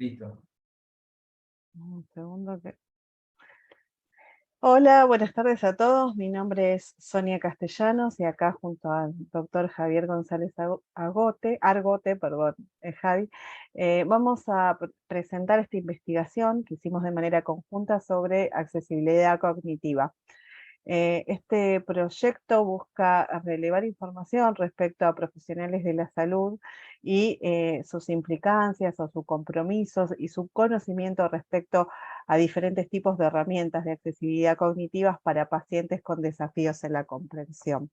Listo. Un segundo que... Hola, buenas tardes a todos. Mi nombre es Sonia Castellanos y acá junto al doctor Javier González Argote, perdón, Javi, vamos a presentar esta investigación que hicimos de manera conjunta sobre accesibilidad cognitiva. Este proyecto busca relevar información respecto a profesionales de la salud y sus implicancias o sus compromisos y su conocimiento respecto a diferentes tipos de herramientas de accesibilidad cognitivas para pacientes con desafíos en la comprensión.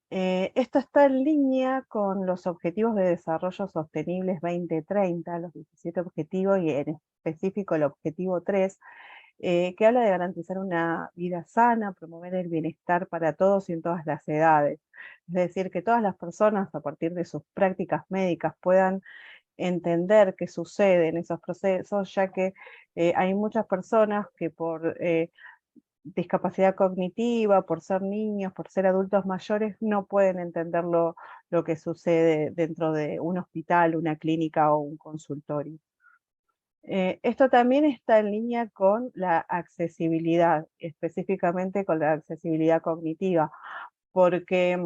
Esto está en línea con los Objetivos de Desarrollo Sostenibles 2030, los 17 objetivos y en específico el objetivo 3, que habla de garantizar una vida sana, promover el bienestar para todos y en todas las edades. Es decir, que todas las personas a partir de sus prácticas médicas puedan entender qué sucede en esos procesos, ya que hay muchas personas que por discapacidad cognitiva, por ser niños, por ser adultos mayores, no pueden entender lo que sucede dentro de un hospital, una clínica o un consultorio. Esto también está en línea con la accesibilidad, específicamente con la accesibilidad cognitiva, porque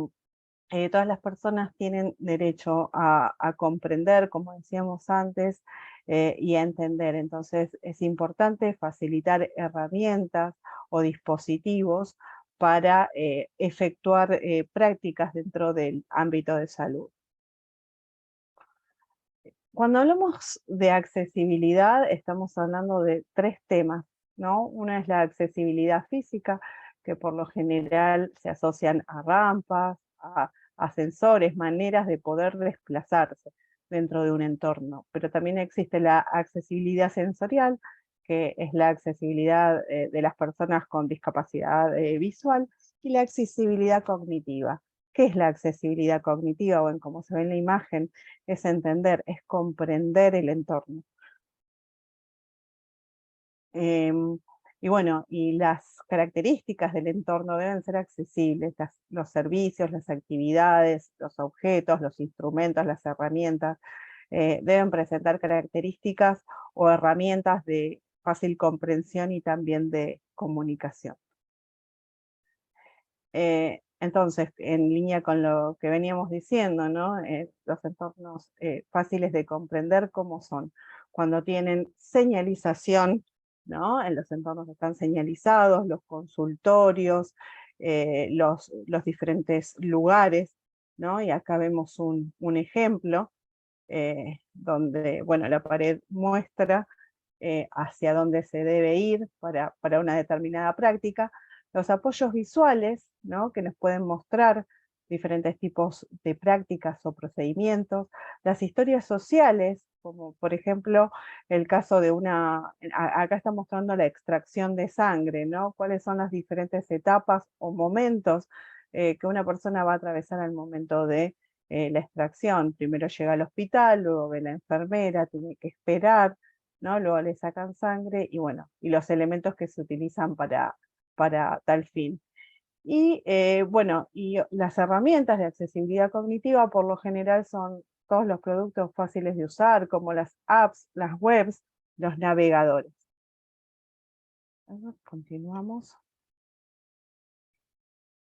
todas las personas tienen derecho a comprender, como decíamos antes, y a entender. Entonces es importante facilitar herramientas o dispositivos para efectuar prácticas dentro del ámbito de salud. Cuando hablamos de accesibilidad, estamos hablando de tres temas, ¿no? Una es la accesibilidad física, que por lo general se asocian a rampas, a ascensores, maneras de poder desplazarse dentro de un entorno. Pero también existe la accesibilidad sensorial, que es la accesibilidad de las personas con discapacidad visual, y la accesibilidad cognitiva. ¿Qué es la accesibilidad cognitiva? Bueno, como se ve en la imagen, es entender, es comprender el entorno. Y bueno, y las características del entorno deben ser accesibles, los servicios, las actividades, los objetos, los instrumentos, las herramientas, deben presentar características o herramientas de fácil comprensión y también de comunicación. Entonces, en línea con lo que veníamos diciendo, ¿no? Los entornos fáciles de comprender cómo son. Cuando tienen señalización, ¿no? En los entornos están señalizados, los consultorios, los diferentes lugares, ¿no? Y acá vemos un ejemplo donde, bueno, la pared muestra hacia dónde se debe ir para una determinada práctica. Los apoyos visuales, ¿no? Que nos pueden mostrar diferentes tipos de prácticas o procedimientos. Las historias sociales, como por ejemplo el caso de acá está mostrando la extracción de sangre, ¿no? Cuáles son las diferentes etapas o momentos que una persona va a atravesar al momento de la extracción. Primero llega al hospital, luego ve la enfermera, tiene que esperar, ¿no? Luego le sacan sangre y bueno, y los elementos que se utilizan para tal fin. Y bueno, y las herramientas de accesibilidad cognitiva por lo general son todos los productos fáciles de usar, como las apps, las webs, los navegadores. Continuamos.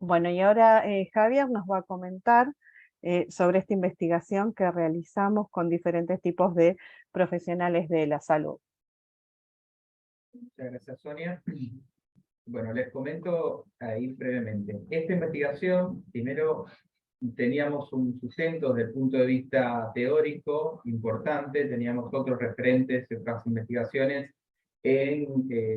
Bueno, y ahora Javier nos va a comentar sobre esta investigación que realizamos con diferentes tipos de profesionales de la salud. Muchas gracias, Sonia. Bueno, les comento ahí brevemente. Esta investigación, primero, teníamos un sustento desde el punto de vista teórico importante, teníamos otros referentes, otras investigaciones,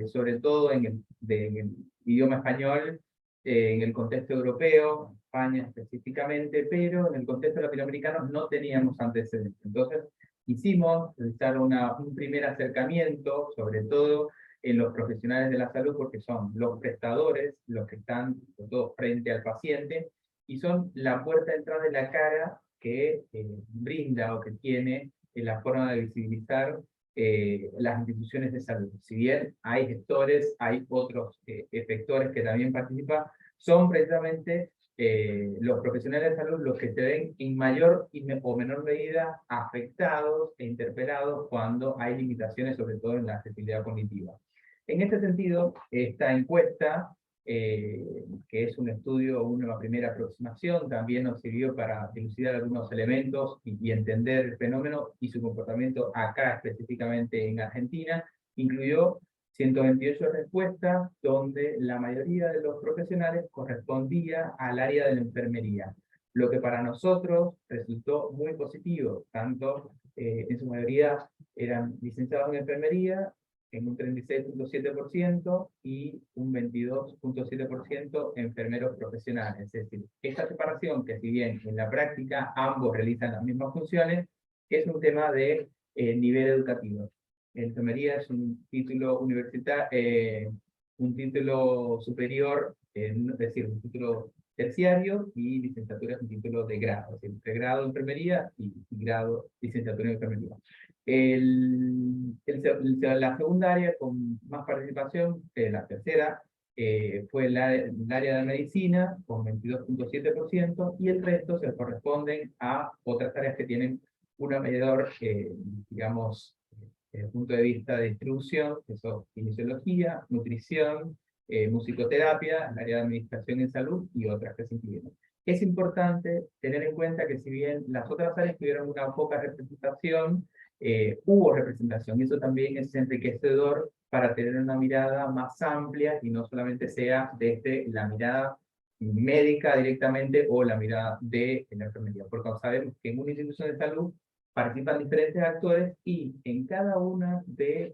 sobre todo en el idioma español, en el contexto europeo, España específicamente, pero en el contexto latinoamericano no teníamos antecedentes. Entonces, quisimos realizar un primer acercamiento, sobre todo en los profesionales de la salud, porque son los prestadores, los que están sobre todo frente al paciente, y son la puerta de entrada de la cara que brinda o que tiene la forma de visibilizar las instituciones de salud. Si bien hay gestores, hay otros efectores que también participan, son precisamente los profesionales de salud los que se ven en mayor o menor medida afectados e interpelados cuando hay limitaciones, sobre todo en la accesibilidad cognitiva. En este sentido, esta encuesta, que es un estudio, una primera aproximación, también nos sirvió para dilucidar algunos elementos y entender el fenómeno y su comportamiento acá específicamente en Argentina. Incluyó 128 respuestas, donde la mayoría de los profesionales correspondía al área de la enfermería, lo que para nosotros resultó muy positivo, tanto en su mayoría eran licenciados en enfermería, en un 36.7% y un 22.7% enfermeros profesionales. Es decir, esta separación, que si bien en la práctica ambos realizan las mismas funciones, es un tema de nivel educativo. Enfermería es un título universitario, un título superior, es decir, un título terciario, y licenciatura es un título de grado, es decir, pregrado en enfermería y grado licenciatura en enfermería. La segunda área con más participación, la tercera, fue el área de medicina, con 22.7%, y el resto se corresponden a otras áreas que tienen una mayor, digamos, desde el punto de vista de distribución, que son kinesiología, nutrición, musicoterapia, el área de administración en salud y otras que se incluyen. Es importante tener en cuenta que si bien las otras áreas tuvieron una poca representación, hubo representación, y eso también es enriquecedor para tener una mirada más amplia y no solamente sea desde la mirada médica directamente o la mirada de la enfermería, porque sabemos que en una institución de salud participan diferentes actores y en cada una de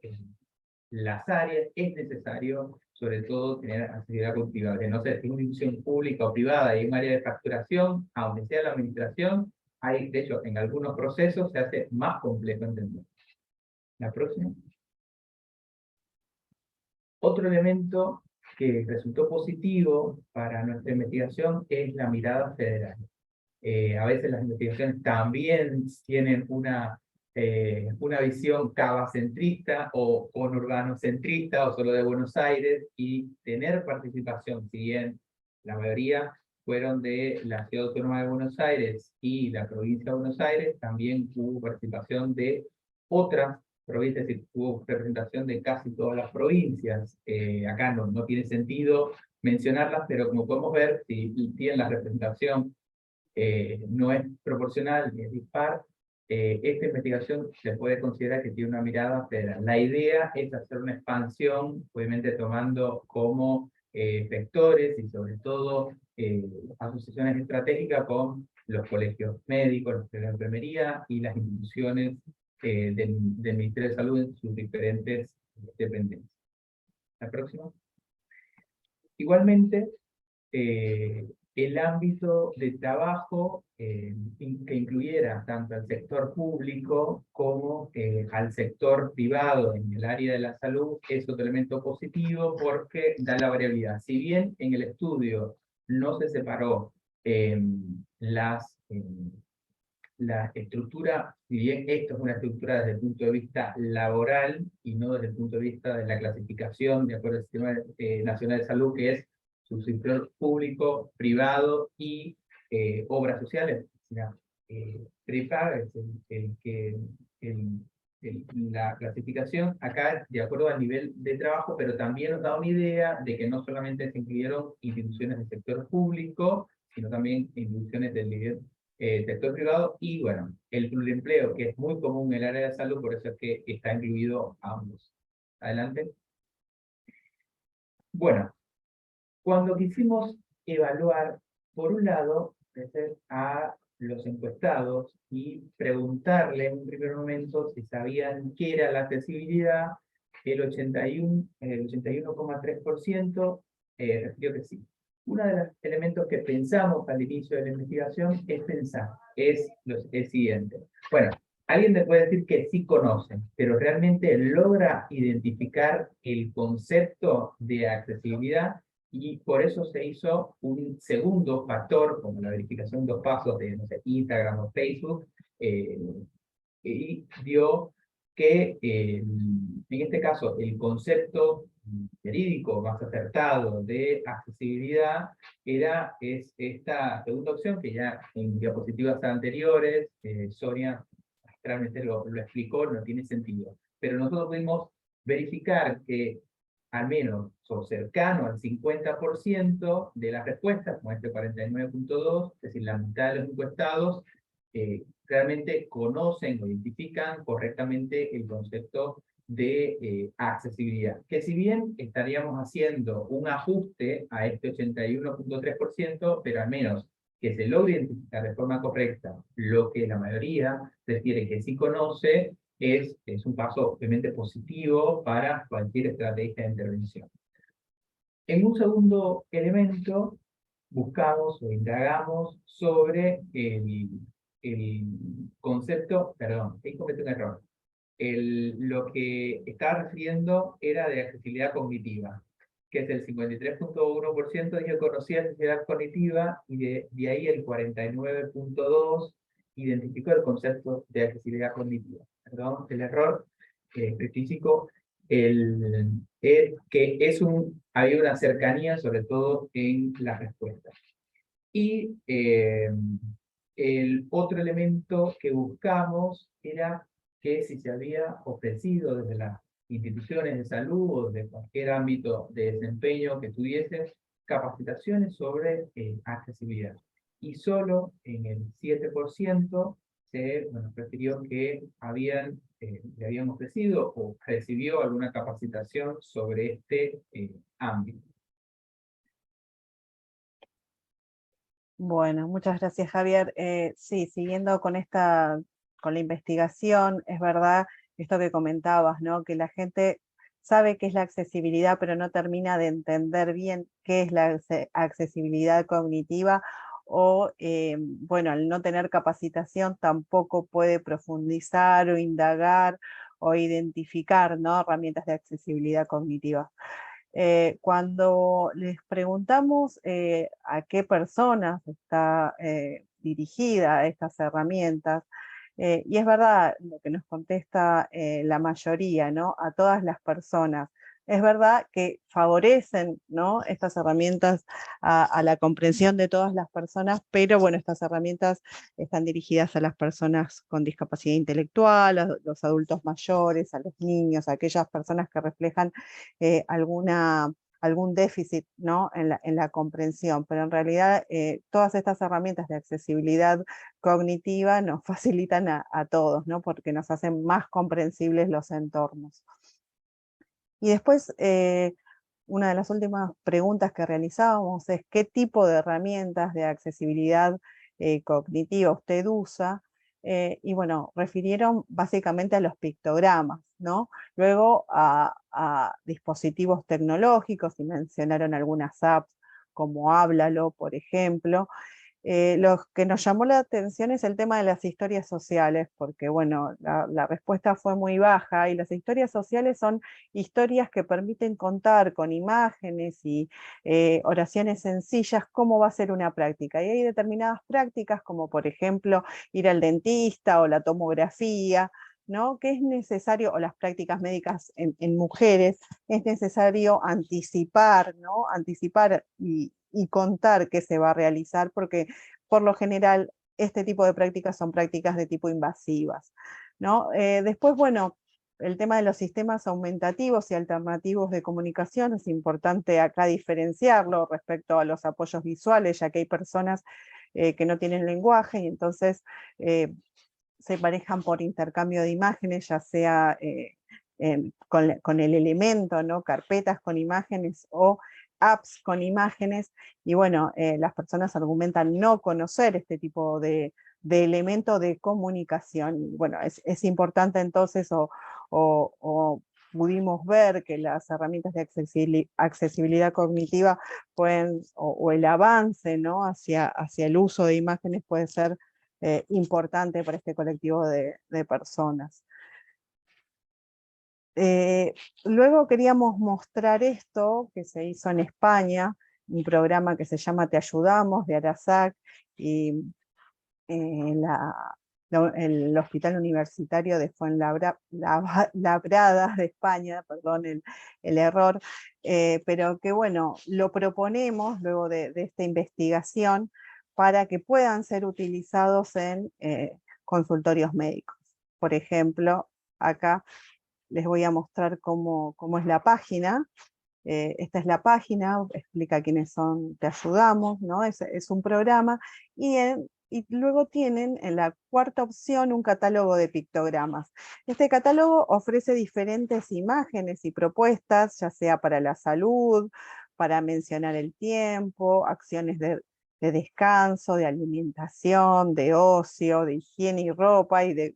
las áreas es necesario, sobre todo, tener accesibilidad cognitiva. De no ser una institución pública o privada y un área de facturación, aunque sea la administración, hay, de hecho, en algunos procesos se hace más complejo entender. La próxima. Otro elemento que resultó positivo para nuestra investigación es la mirada federal. A veces las investigaciones también tienen una visión cabacentrista o conurbanocentrista o solo de Buenos Aires, y tener participación, si bien la mayoría fueron de la Ciudad Autónoma de Buenos Aires y la provincia de Buenos Aires, también hubo participación de otras provincias, y hubo representación de casi todas las provincias. Acá no tiene sentido mencionarlas, pero como podemos ver, si tienen la representación no es proporcional ni es dispar, esta investigación se puede considerar que tiene una mirada federal. La idea es hacer una expansión, obviamente tomando como vectores y sobre todo asociaciones estratégicas con los colegios médicos, los colegios de enfermería y las instituciones del Ministerio de Salud en sus diferentes dependencias. La próxima. Igualmente, el ámbito de trabajo que incluyera tanto al sector público como al sector privado en el área de la salud es otro elemento positivo, porque da la variabilidad. Si bien en el estudio no se separó la estructura, si bien esto es una estructura desde el punto de vista laboral y no desde el punto de vista de la clasificación de acuerdo al Sistema Nacional de Salud, que es subsector público, privado y obras sociales. O sea, prepaga es la clasificación acá de acuerdo al nivel de trabajo, pero también nos da una idea de que no solamente se incluyeron instituciones del sector público, sino también instituciones del nivel sector privado, y bueno, el pluriempleo, que es muy común en el área de salud, por eso es que está incluido ambos. Adelante. Bueno, cuando quisimos evaluar, por un lado, a los encuestados y preguntarle en un primer momento si sabían qué era la accesibilidad, el 81,3% respondió que sí. Uno de los elementos que pensamos al inicio de la investigación es el siguiente. Bueno, alguien me puede decir que sí conoce, pero realmente logra identificar el concepto de accesibilidad, y por eso se hizo un segundo factor, como la verificación 2 pasos de, no sé, Instagram o Facebook, y dio que, en este caso, el concepto verídico, más acertado de accesibilidad es esta segunda opción que ya en diapositivas anteriores Sonia realmente lo explicó, no tiene sentido. Pero nosotros pudimos verificar que al menos o cercano al 50% de las respuestas, como este 49.2, es decir, la mitad de los encuestados, realmente conocen o identifican correctamente el concepto de accesibilidad. Que si bien estaríamos haciendo un ajuste a este 81.3%, pero al menos que se logre identificar de forma correcta lo que la mayoría refiere que sí conoce, es un paso obviamente positivo para cualquier estrategia de intervención. En un segundo elemento, buscamos o indagamos sobre el concepto, perdón, ahí cometí un error. Lo que estaba refiriendo era de accesibilidad cognitiva, que es el 53.1% dijo que conocía accesibilidad cognitiva, y de ahí el 49.2% identificó el concepto de accesibilidad cognitiva. Perdón, el error específico, que hay una cercanía sobre todo en las respuestas. Y el otro elemento que buscamos era que si se había ofrecido desde las instituciones de salud o de cualquier ámbito de desempeño que tuviese capacitaciones sobre accesibilidad. Y solo en el 7% se refirió que le habían ofrecido o recibió alguna capacitación sobre este ámbito. Bueno, muchas gracias, Javier. Sí, siguiendo con la investigación, es verdad esto que comentabas, ¿no? Que la gente sabe qué es la accesibilidad, pero no termina de entender bien qué es la accesibilidad cognitiva, o, bueno, al no tener capacitación tampoco puede profundizar o indagar o identificar, ¿no?, herramientas de accesibilidad cognitiva. Cuando les preguntamos a qué personas está dirigida estas herramientas, y es verdad lo que nos contesta la mayoría, ¿no?, a todas las personas. Es verdad que favorecen, ¿no?, estas herramientas a la comprensión de todas las personas, pero bueno, estas herramientas están dirigidas a las personas con discapacidad intelectual, a los adultos mayores, a los niños, a aquellas personas que reflejan algún déficit, ¿no?, en la comprensión, pero en realidad todas estas herramientas de accesibilidad cognitiva nos facilitan a todos, ¿no?, porque nos hacen más comprensibles los entornos. Y después, una de las últimas preguntas que realizábamos es ¿qué tipo de herramientas de accesibilidad cognitiva usted usa? Y bueno, refirieron básicamente a los pictogramas, ¿no? Luego a dispositivos tecnológicos, y mencionaron algunas apps como Háblalo, por ejemplo. Lo que nos llamó la atención es el tema de las historias sociales, porque bueno, la respuesta fue muy baja, y las historias sociales son historias que permiten contar con imágenes y oraciones sencillas cómo va a ser una práctica. Y hay determinadas prácticas, como por ejemplo ir al dentista o la tomografía, ¿no?, que es necesario, o las prácticas médicas en mujeres, es necesario anticipar, ¿no?, anticipar y contar qué se va a realizar, porque por lo general este tipo de prácticas son prácticas de tipo invasivas, ¿no? Después, bueno, el tema de los sistemas aumentativos y alternativos de comunicación, es importante acá diferenciarlo respecto a los apoyos visuales, ya que hay personas que no tienen lenguaje, y entonces se manejan por intercambio de imágenes, ya sea con el elemento, ¿no?, carpetas con imágenes o apps con imágenes, y bueno, las personas argumentan no conocer este tipo de elemento de comunicación. Y bueno, es importante entonces, o pudimos ver que las herramientas de accesibilidad cognitiva pueden, o el avance, ¿no?, hacia el uso de imágenes puede ser importante para este colectivo de personas. Luego queríamos mostrar esto que se hizo en España, un programa que se llama Te Ayudamos, de Arasac, y el Hospital Universitario de Fuenlabrada de España, perdón el error, pero que bueno, lo proponemos luego de esta investigación para que puedan ser utilizados en consultorios médicos. Por ejemplo, acá les voy a mostrar cómo es la página. Esta es la página, explica quiénes son, te ayudamos, ¿no? Es un programa, y luego tienen en la cuarta opción un catálogo de pictogramas. Este catálogo ofrece diferentes imágenes y propuestas, ya sea para la salud, para mencionar el tiempo, acciones de descanso, de alimentación, de ocio, de higiene y ropa, y de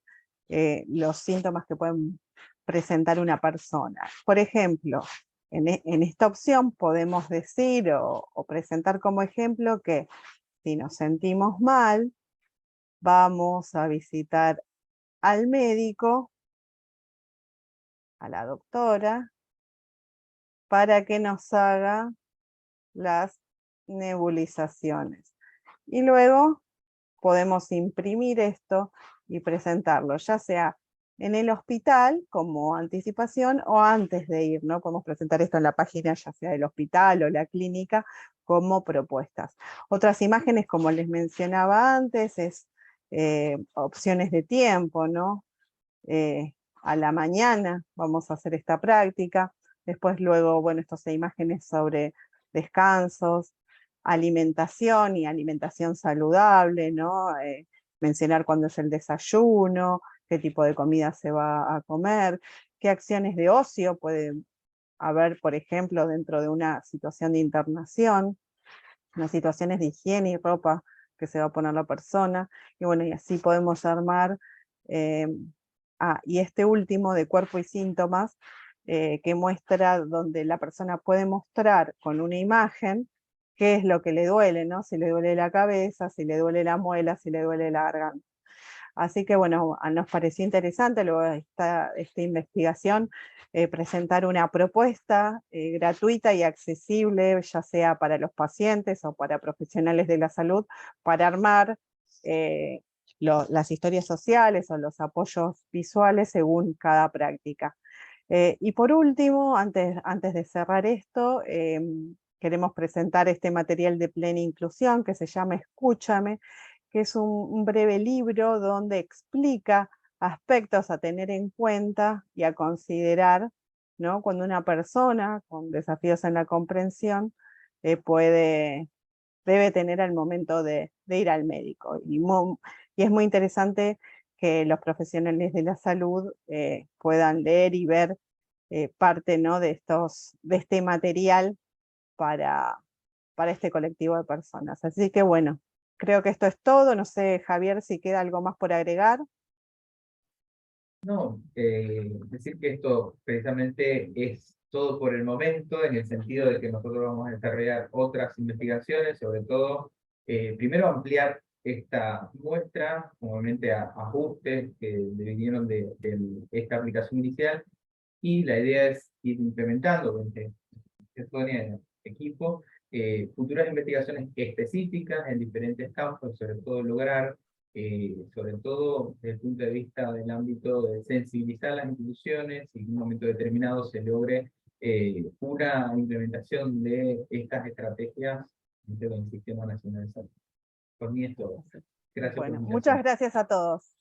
los síntomas que pueden presentar una persona. Por ejemplo, en esta opción podemos decir o presentar como ejemplo que si nos sentimos mal, vamos a visitar al médico, a la doctora, para que nos haga las nebulizaciones. Y luego podemos imprimir esto y presentarlo, ya sea en el hospital como anticipación o antes de ir, ¿no? Podemos presentar esto en la página ya sea del hospital o la clínica como propuestas. Otras imágenes, como les mencionaba antes, es opciones de tiempo, ¿no? A la mañana vamos a hacer esta práctica, después luego, bueno, estas son imágenes sobre descansos, alimentación y alimentación saludable, ¿no? Mencionar cuándo es el desayuno, qué tipo de comida se va a comer, qué acciones de ocio pueden haber, por ejemplo, dentro de una situación de internación, las situaciones de higiene y ropa que se va a poner la persona, y bueno, y así podemos armar. Y este último de cuerpo y síntomas, que muestra, donde la persona puede mostrar con una imagen qué es lo que le duele, ¿no? Si le duele la cabeza, si le duele la muela, si le duele la garganta. Así que bueno, nos pareció interesante luego de esta investigación presentar una propuesta gratuita y accesible, ya sea para los pacientes o para profesionales de la salud, para armar las historias sociales o los apoyos visuales según cada práctica. Y por último, antes de cerrar esto, queremos presentar este material de plena inclusión que se llama Escúchame, que es un breve libro donde explica aspectos a tener en cuenta y a considerar, ¿no? Cuando una persona con desafíos en la comprensión debe tener al momento de ir al médico. Y es muy interesante que los profesionales de la salud puedan leer y ver parte, ¿no? de este material para este colectivo de personas. Así que bueno, creo que esto es todo. No sé, Javier, si queda algo más por agregar. No, decir que esto precisamente es todo por el momento, en el sentido de que nosotros vamos a desarrollar otras investigaciones, sobre todo, primero ampliar esta muestra, obviamente ajustes que vinieron de esta aplicación inicial, y la idea es ir implementando en el equipo futuras investigaciones específicas en diferentes campos, sobre todo lograr, sobre todo desde el punto de vista del ámbito de sensibilizar las instituciones y en un momento determinado se logre una implementación de estas estrategias dentro del Sistema Nacional de Salud. Por mí es todo. Gracias por Bueno, la muchas invitación. gracias a todos.